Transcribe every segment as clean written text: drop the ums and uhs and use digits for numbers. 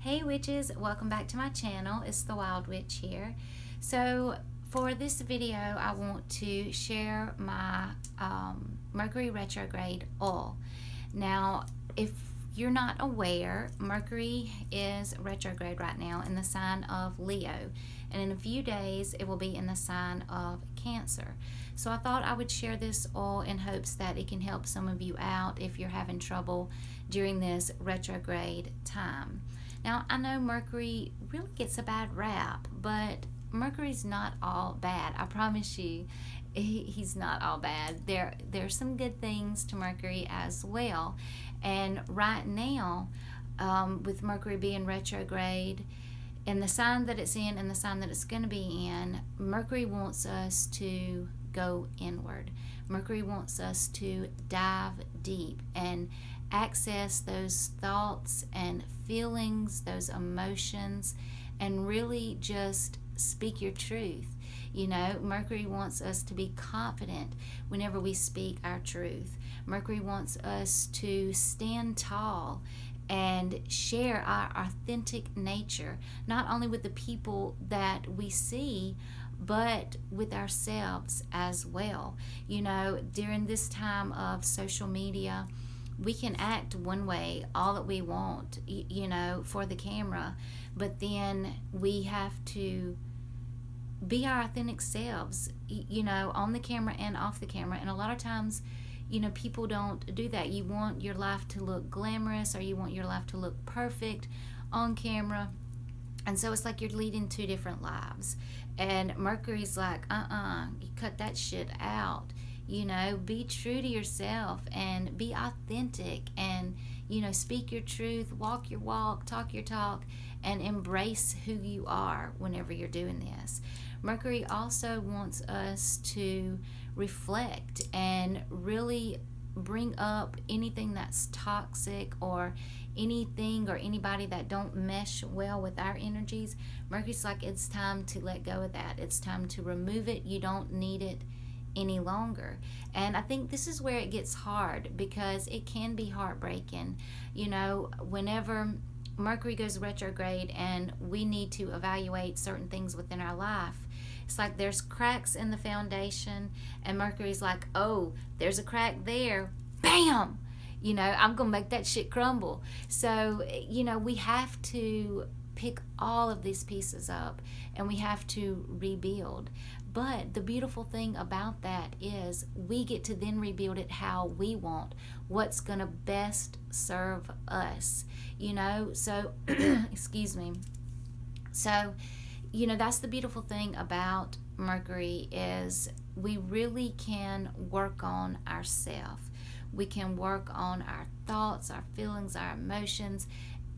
Hey witches, welcome back to my channel. It's the Wyld Wytch here. So for this video I want to share my Mercury Retrograde oil. Now if you're not aware, Mercury is retrograde right now in the sign of Leo, and in a few days it will be in the sign of Cancer. So I thought I would share this oil in hopes that it can help some of you out if you're having trouble during this retrograde time. Now, I know Mercury really gets a bad rap, but Mercury's not all bad. I promise you, he's not all bad. There's some good things to Mercury as well. And right now, with Mercury being retrograde, in the sign that it's in and the sign that it's going to be in, Mercury wants us to go inward. Mercury wants us to dive deep and access those thoughts and feelings, those emotions, and really just speak your truth. You know, Mercury wants us to be confident whenever we speak our truth. Mercury wants us to stand tall and share our authentic nature, not only with the people that we see, but with ourselves as well. You know, during this time of social media, we can act one way all that we want, you know, for the camera, but then we have to be our authentic selves, you know, on the camera and off the camera. And a lot of times, you know, people don't do that. You want your life to look glamorous, or you want your life to look perfect on camera. And so it's like you're leading two different lives. And Mercury's like, you cut that shit out. You know, be true to yourself and be authentic and, you know, speak your truth, walk your walk, talk your talk, and embrace who you are whenever you're doing this. Mercury also wants us to reflect and really bring up anything that's toxic or anything or anybody that don't mesh well with our energies. Mercury's like, it's time to let go of that. It's time to remove it. You don't need it any longer. And I think this is where it gets hard, because it can be heartbreaking, you know, whenever Mercury goes retrograde and we need to evaluate certain things within our life. It's like there's cracks in the foundation, and Mercury's like, oh, there's a crack there, bam, you know, I'm gonna make that shit crumble. So, you know, we have to pick all of these pieces up and we have to rebuild. But the beautiful thing about that is we get to then rebuild it how we want, what's going to best serve us, you know. So, excuse me. So, you know, that's the beautiful thing about Mercury is we really can work on ourselves. We can work on our thoughts, our feelings, our emotions,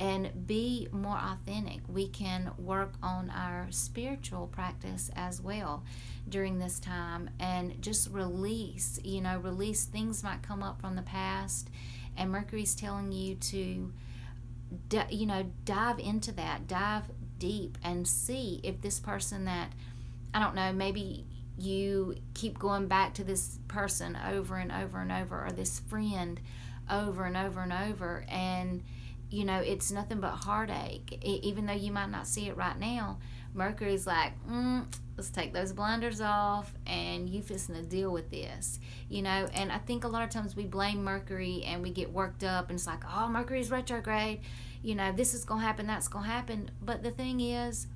and be more authentic. We can work on our spiritual practice as well during this time and just release, you know, release things might come up from the past, and Mercury's telling you to, you know, dive into that, dive deep and see if this person that, I don't know, maybe you keep going back to this person over and over and over, or this friend over and over and over, and you know, it's nothing but heartache. Even though you might not see it right now, Mercury's like, let's take those blinders off and you fixing to deal with this, you know. And I think a lot of times we blame Mercury and we get worked up, and it's like, oh, Mercury's retrograde, you know, this is gonna happen, that's gonna happen. But the thing is,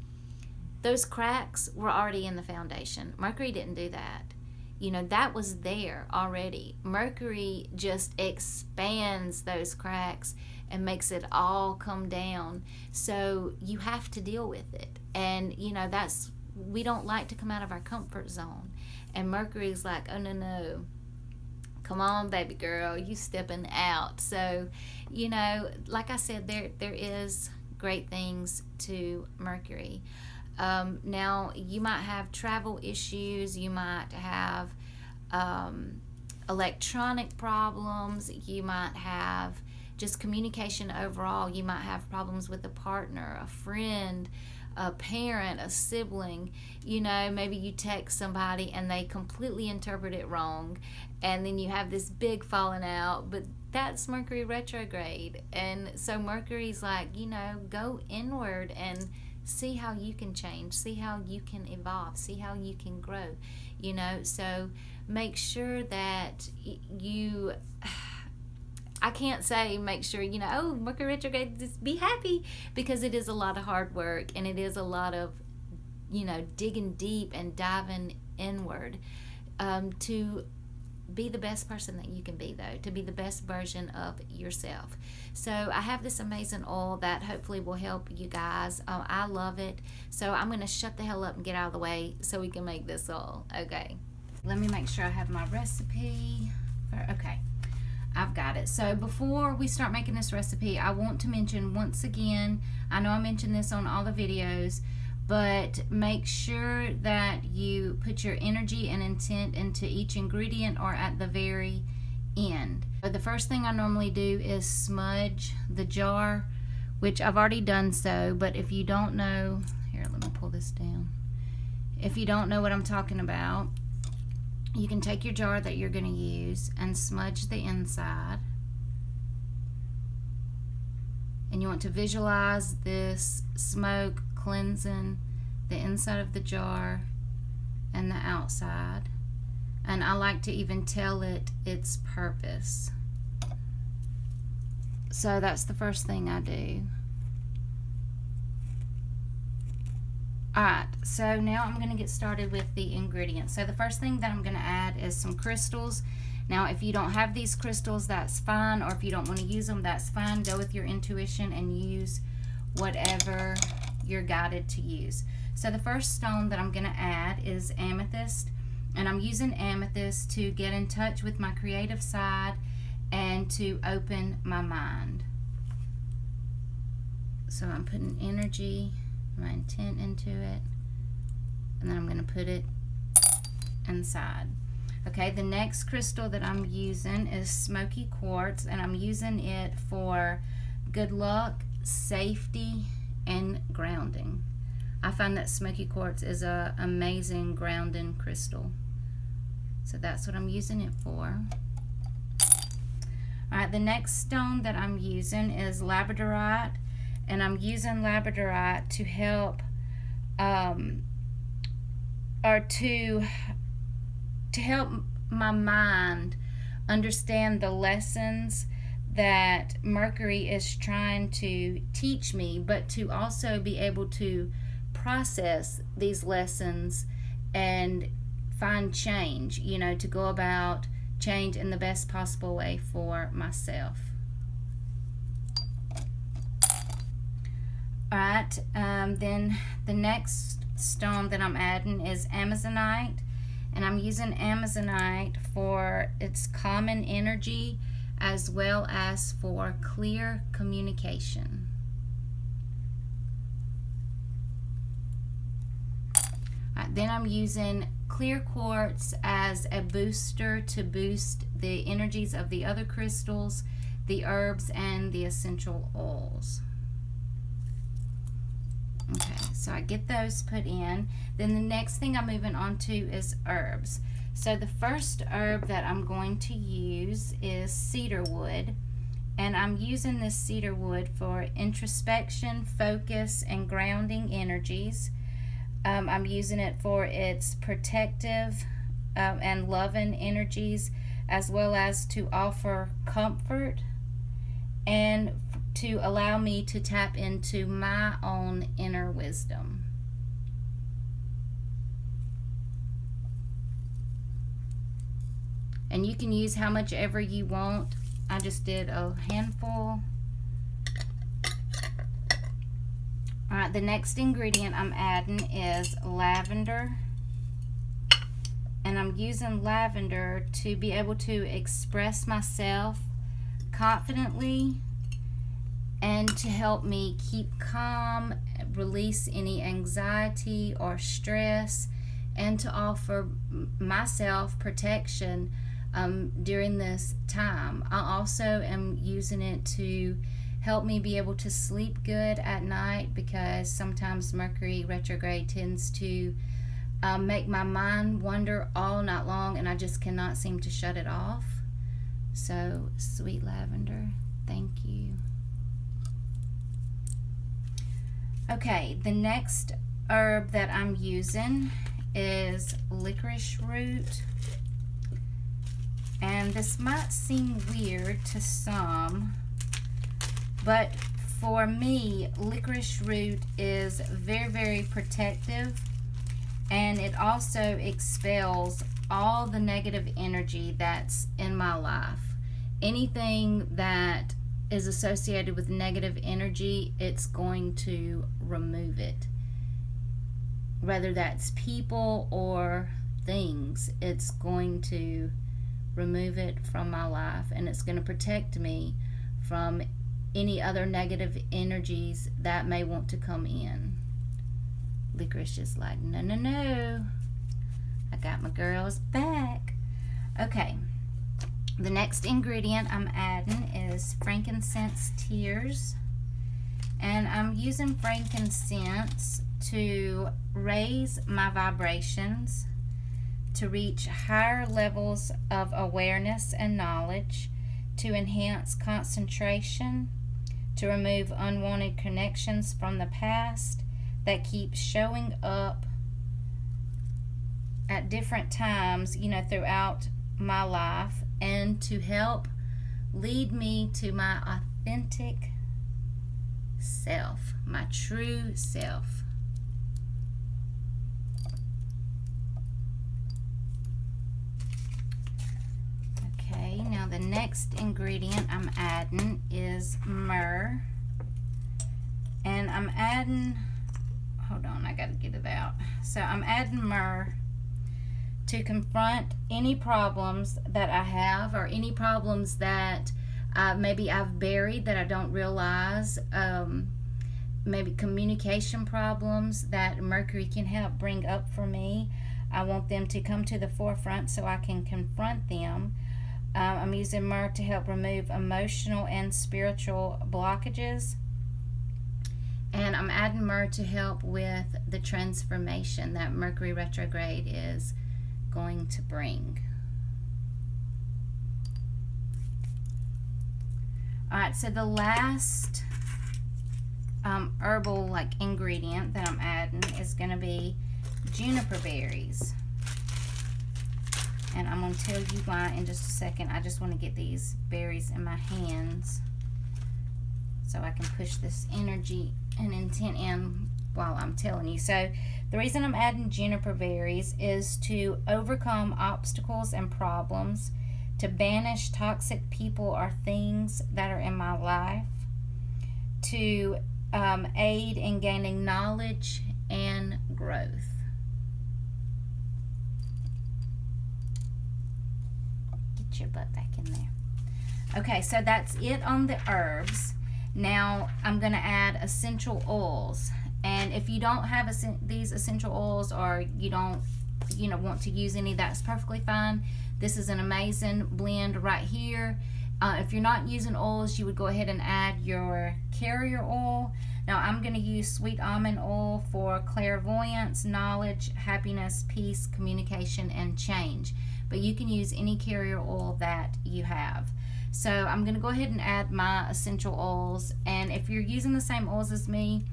those cracks were already in the foundation. Mercury didn't do that. You know, that was there already. Mercury just expands those cracks and makes it all come down. So you have to deal with it. And, you know, we don't like to come out of our comfort zone. And Mercury's like, oh, no. Come on, baby girl, you stepping out. So, you know, like I said, there is great things to Mercury. Now, you might have travel issues, you might have electronic problems, you might have just communication overall, you might have problems with a partner, a friend, a parent, a sibling. You know, maybe you text somebody and they completely interpret it wrong, and then you have this big falling out. But that's Mercury retrograde. And so Mercury's like, you know, go inward and see how you can change, see how you can evolve, see how you can grow, you know. So make sure that you, I can't say make sure, you know, oh, Mercury retrograde, just be happy, because it is a lot of hard work, and it is a lot of, you know, digging deep and diving inward to be the best person that you can be, though, to be the best version of yourself. So I have this amazing oil that hopefully will help you guys. I love it. So I'm going to shut the hell up and get out of the way so we can make this oil. Okay. Let me make sure I have my recipe. Okay. I've got it. So before we start making this recipe, I want to mention once again, I know I mentioned this on all the videos, but make sure that you put your energy and intent into each ingredient or at the very end. But the first thing I normally do is smudge the jar, which I've already done so, but if you don't know, here, let me pull this down. If you don't know what I'm talking about, you can take your jar that you're going to use and smudge the inside. And you want to visualize this smoke cleansing the inside of the jar and the outside. And I like to even tell it its purpose. So that's the first thing I do. Alright, so now I'm going to get started with the ingredients. So the first thing that I'm going to add is some crystals. Now, if you don't have these crystals, that's fine, or if you don't want to use them, that's fine. Go with your intuition and use whatever you're guided to use. So the first stone that I'm going to add is amethyst, and I'm using amethyst to get in touch with my creative side and to open my mind. So I'm putting energy, my intent into it, and then I'm going to put it inside. Okay, the next crystal that I'm using is Smoky Quartz, and I'm using it for good luck, safety, and grounding. I find that Smoky Quartz is an amazing grounding crystal. So that's what I'm using it for. Alright, the next stone that I'm using is Labradorite, and I'm using Labradorite to help to help my mind understand the lessons that Mercury is trying to teach me, but to also be able to process these lessons and find change, you know, to go about change in the best possible way for myself. Alright, then the next stone that I'm adding is Amazonite, and I'm using Amazonite for its common energy as well as for clear communication. Alright, then I'm using clear quartz as a booster to boost the energies of the other crystals, the herbs, and the essential oils. Okay, so I get those put in. Then the next thing I'm moving on to is herbs. So the first herb that I'm going to use is Cedar Wood, and I'm using this Cedar Wood for introspection, focus, and grounding energies. I'm using it for its protective and loving energies, as well as to offer comfort and to allow me to tap into my own inner wisdom. And you can use how much ever you want. I just did a handful. Alright, the next ingredient I'm adding is lavender. And I'm using lavender to be able to express myself confidently and to help me keep calm, release any anxiety or stress, and to offer myself protection during this time. I also am using it to help me be able to sleep good at night, because sometimes Mercury retrograde tends to make my mind wander all night long, and I just cannot seem to shut it off. So, sweet lavender, thank you. Okay, the next herb that I'm using is licorice root. And this might seem weird to some, but for me, licorice root is very, very protective, and it also expels all the negative energy that's in my life. Anything that is associated with negative energy, it's going to remove it. Whether that's people or things, it's going to remove it from my life, and it's going to protect me from any other negative energies that may want to come in. Licorice is like, no, no, no. I got my girls back. Okay. The next ingredient I'm adding is frankincense tears. And I'm using frankincense to raise my vibrations, to reach higher levels of awareness and knowledge, to enhance concentration, to remove unwanted connections from the past that keep showing up at different times, throughout my life, and to help lead me to my authentic self, my true self. Okay, now the next ingredient I'm adding is myrrh. And I'm adding, hold on, I gotta get it out. So I'm adding myrrh to confront any problems that I have, or any problems that maybe I've buried that I don't realize. Maybe communication problems that Mercury can help bring up for me. I want them to come to the forefront so I can confront them. I'm using myrrh to help remove emotional and spiritual blockages. And I'm adding myrrh to help with the transformation that Mercury retrograde is going to bring. Alright, so the last herbal ingredient that I'm adding is going to be juniper berries. And I'm going to tell you why in just a second. I just want to get these berries in my hands so I can push this energy and intent in while I'm telling you. So the reason I'm adding juniper berries is to overcome obstacles and problems, to banish toxic people or things that are in my life, to aid in gaining knowledge and growth. Get your butt back in there. Okay, so that's it on the herbs. Now I'm going to add essential oils. And if you don't have these essential oils, or you don't want to use any, that's perfectly fine. This is an amazing blend right here. If you're not using oils, you would go ahead and add your carrier oil. Now I'm going to use sweet almond oil for clairvoyance, knowledge, happiness, peace, communication, and change. But you can use any carrier oil that you have. So I'm going to go ahead and add my essential oils. And if you're using the same oils as me,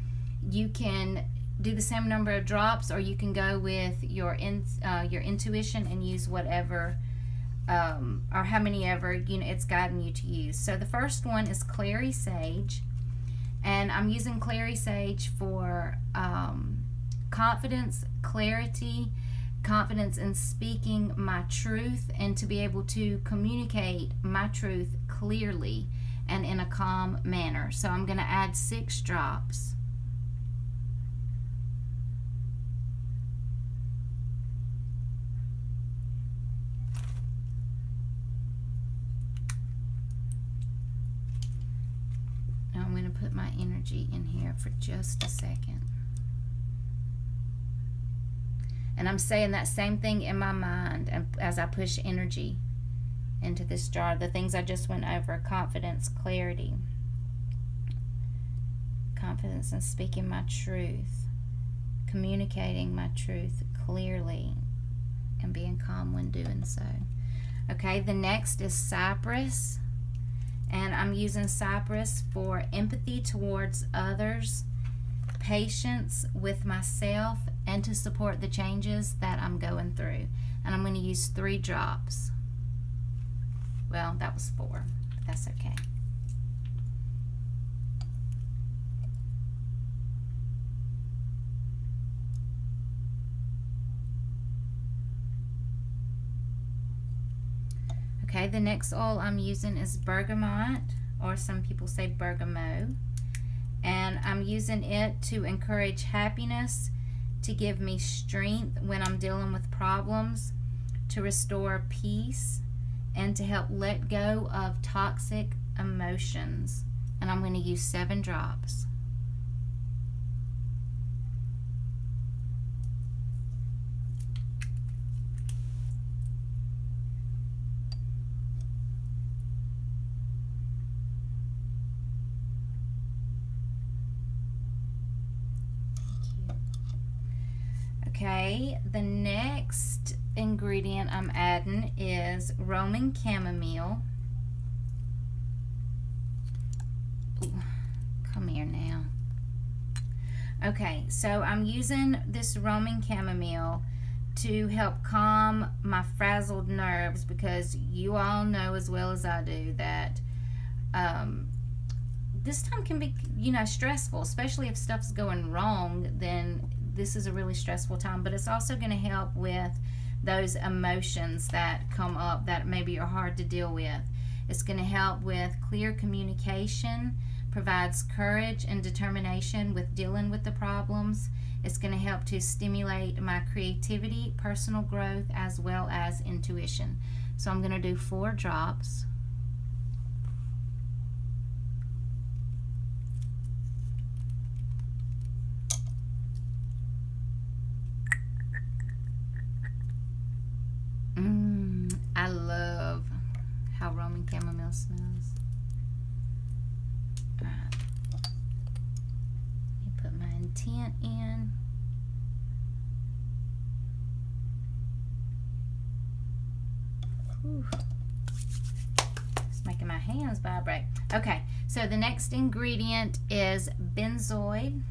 you can do the same number of drops, or you can go with your intuition and use whatever or how many ever it's guiding you to use. So the first one is Clary Sage, and I'm using Clary Sage for confidence, clarity, confidence in speaking my truth, and to be able to communicate my truth clearly and in a calm manner. So I'm going to add 6 drops. Now I'm going to put my energy in here for just a second. And I'm saying that same thing in my mind as I push energy into this jar. The things I just went over: confidence, clarity. confidence in speaking my truth, communicating my truth clearly, and being calm when doing so. Okay, the next is Cyprus, and I'm using Cyprus for empathy towards others, patience with myself, and to support the changes that I'm going through. And I'm going to use 3 drops. Well, that was 4, but that's okay. Okay, the next oil I'm using is Bergamot, or some people say Bergamot. And I'm using it to encourage happiness, to give me strength when I'm dealing with problems, to restore peace, and to help let go of toxic emotions. And I'm going to use 7 drops. Okay, the next ingredient I'm adding is Roman chamomile. Ooh, come here now. Okay, so I'm using this Roman chamomile to help calm my frazzled nerves, because you all know as well as I do that this time can be, stressful, especially if stuff's going wrong. Then this is a really stressful time, but it's also going to help with those emotions that come up that maybe are hard to deal with. It's going to help with clear communication, provides courage and determination with dealing with the problems. It's going to help to stimulate my creativity, personal growth, as well as intuition. So I'm going to do 4 drops. I love how Roman chamomile smells. Alright. Let me put my intent in. Whew. It's making my hands vibrate. Okay, so the next ingredient is benzoin.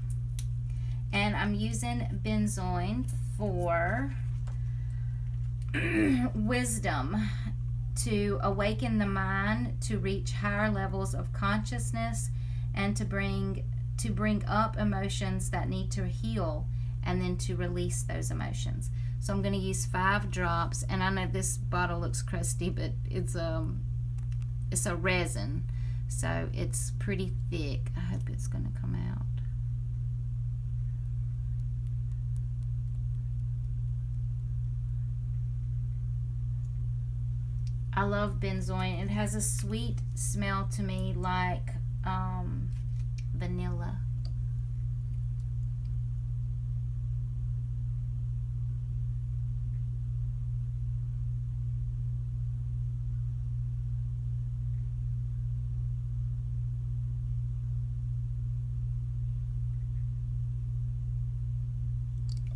And I'm using benzoin for wisdom, to awaken the mind to reach higher levels of consciousness, and to bring up emotions that need to heal, and then to release those emotions. So I'm going to use 5 drops, and I know this bottle looks crusty, but it's a resin, so it's pretty thick. I hope it's going to come out. I love benzoin. It has a sweet smell to me, like vanilla.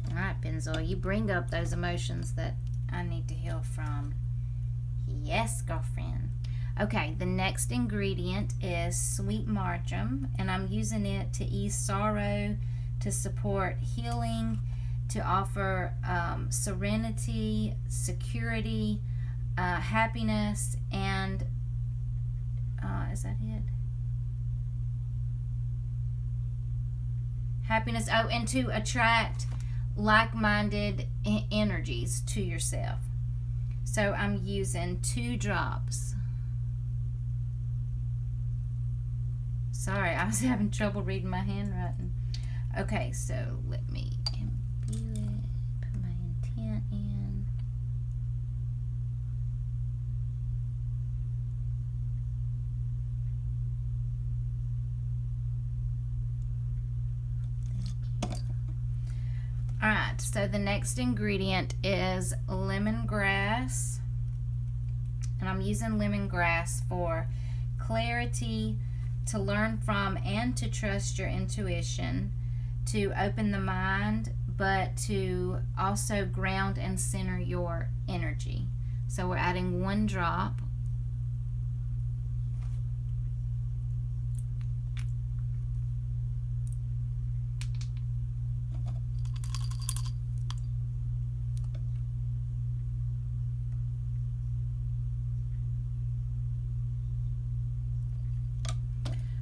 All right, benzoin, you bring up those emotions that I need to heal from. Yes, girlfriend. Okay, the next ingredient is sweet marjoram, and I'm using it to ease sorrow, to support healing, to offer serenity, security, happiness, and is that it? Happiness. Oh, and to attract like-minded energies to yourself. So I'm using 2 drops. Sorry, I was having trouble reading my handwriting. Okay, so let me imbue it, put my intent in. Thank you. Alright, so the next ingredient is lemongrass. And I'm using lemongrass for clarity, to learn from and to trust your intuition, to open the mind, but to also ground and center your energy. So we're adding 1 drop.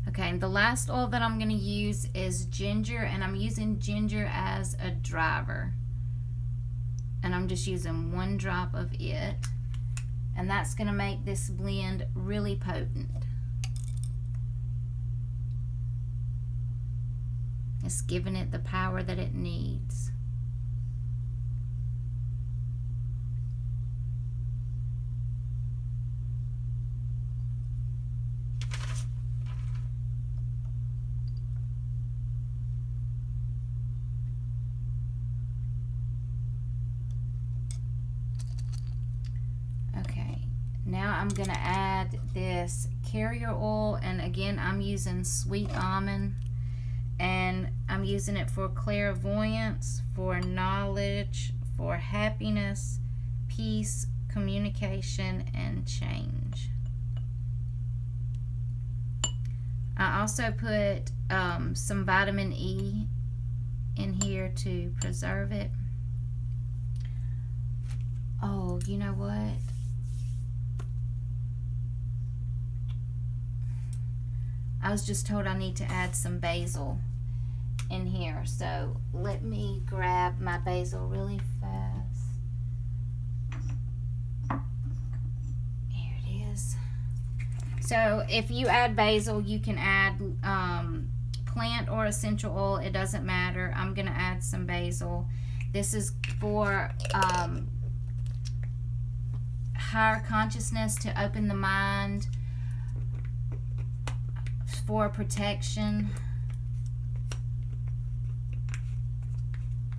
Okay, and the last oil that I'm going to use is ginger, and I'm using ginger as a driver. And I'm just using 1 drop of it. And that's going to make this blend really potent. It's giving it the power that it needs. Now I'm going to add this carrier oil, and again I'm using sweet almond, and I'm using it for clairvoyance, for knowledge, for happiness, peace, communication, and change. I also put some vitamin E in here to preserve it. Oh, you know what? I was just told I need to add some basil in here, so let me grab my basil really fast. Here it is. So if you add basil, you can add plant or essential oil, it doesn't matter. I'm going to add some basil. This is for higher consciousness, to open the mind, for protection.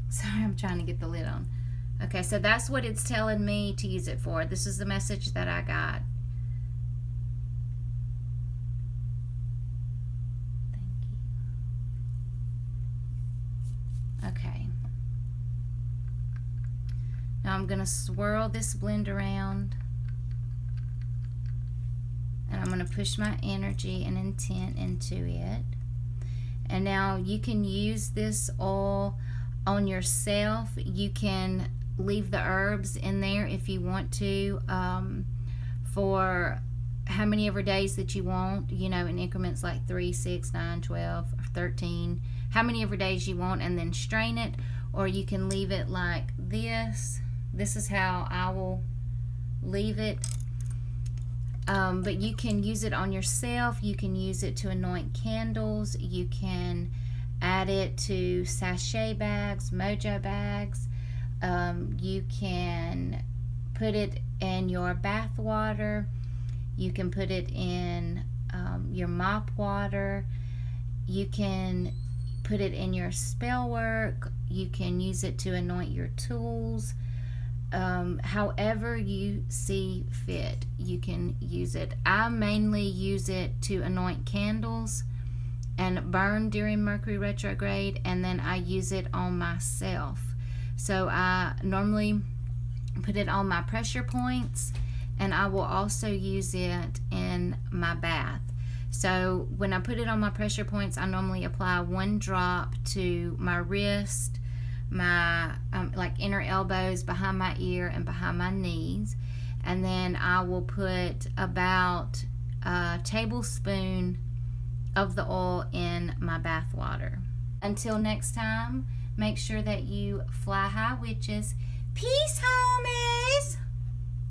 Sorry, I'm trying to get the lid on. Okay, so that's what it's telling me to use it for. This is the message that I got. Thank you. Okay. Now I'm going to swirl this blend around. And I'm going to push my energy and intent into it. And now you can use this oil on yourself. You can leave the herbs in there if you want to, for how many ever days that you want, you know, in increments like 3, 6, 9, 12, or 13, how many ever days you want, and then strain it. Or you can leave it like this. This is how I will leave it. But you can use it on yourself. You can use it to anoint candles. You can add it to sachet bags, mojo bags. You can put it in your bath water. You can put it in your mop water. You can put it in your spell work. You can use it to anoint your tools. However you see fit, you can use it. I mainly use it to anoint candles and burn during Mercury retrograde, and then I use it on myself. So I normally put it on my pressure points, and I will also use it in my bath. So when I put it on my pressure points, I normally apply 1 drop to my wrist, my like inner elbows, behind my ear, and behind my knees. And then I will put about a tablespoon of the oil in my bath water. Until next time, make sure that you fly high, witches. Peace, homies!